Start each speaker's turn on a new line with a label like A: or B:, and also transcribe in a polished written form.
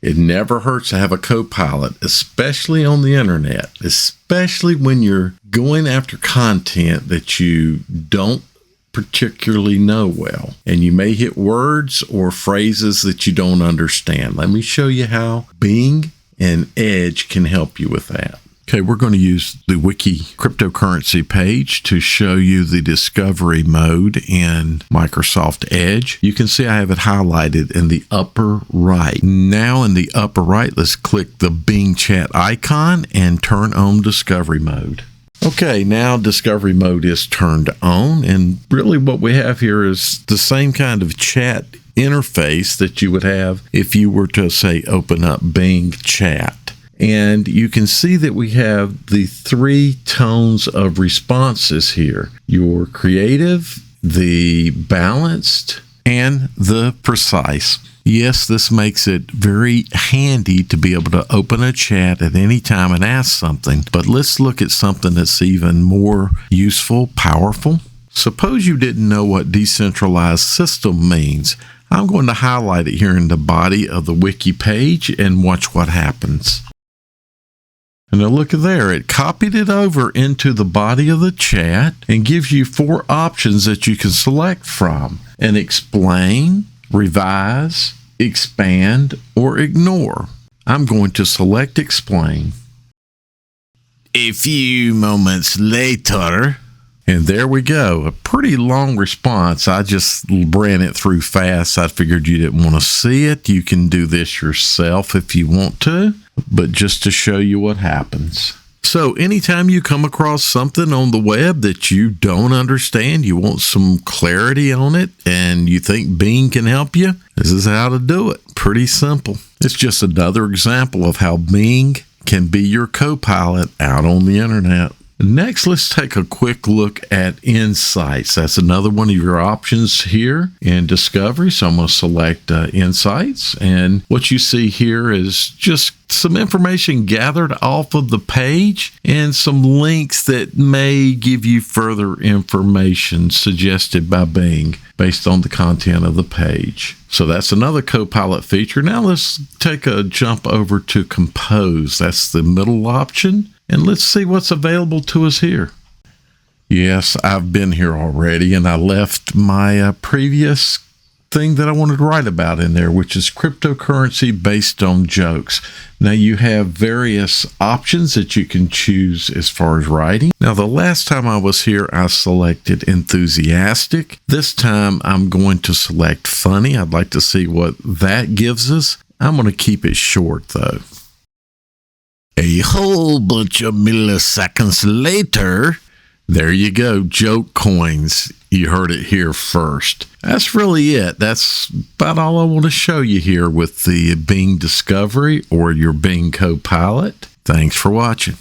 A: It never hurts to have a CoPilot, especially on the internet, especially when you're going after content that you don't particularly know well, and you may hit words or phrases that you don't understand. Let me show you how Bing and Edge can help you with that. Okay, we're going to use the Wiki cryptocurrency page to show you the discovery mode in Microsoft Edge. You can see I have it highlighted in the upper right. Now in the upper right, let's click the Bing chat icon and turn on discovery mode. Okay, now discovery mode is turned on, and really what we have here is the same kind of chat interface that you would have if you were to, say, open up Bing chat. And you can see that we have the 3 tones of responses here: your creative, the balanced, and the precise. Yes, this makes it very handy to be able to open a chat at any time and ask something. But let's look at something that's even more useful, powerful. Suppose you didn't know what decentralized system means. I'm going to highlight it here in the body of the wiki page and watch what happens. And now look at there, it copied it over into the body of the chat and gives you 4 options that you can select from: and explain, revise, expand, or ignore. I'm going to select explain. A few moments later, and there we go. A pretty long response. I just ran it through fast. I figured you didn't want to see it. You can do this yourself if you want to, but just to show you what happens. So anytime you come across something on the web that you don't understand, you want some clarity on it, and you think Bing can help you, this is how to do it. Pretty simple. It's just another example of how Bing can be your CoPilot out on the internet. Next, let's take a quick look at Insights. That's another one of your options here in Discovery. So I'm going to select Insights. And what you see here is just some information gathered off of the page and some links that may give you further information suggested by Bing based on the content of the page. So that's another CoPilot feature. Now let's take a jump over to Compose. That's the middle option. And let's see what's available to us here. Yes, I've been here already, and I left my previous thing that I wanted to write about in there, which is cryptocurrency based on jokes. Now you have various options that you can choose as far as writing. Now the last time I was here, I selected enthusiastic. This time I'm going to select funny. I'd like to see what that gives us. I'm going to keep it short though. A whole bunch of milliseconds later, there you go, joke coins. You heard it here first. That's really it. That's about all I want to show you here with the Bing Discovery or your Bing CoPilot. Thanks for watching.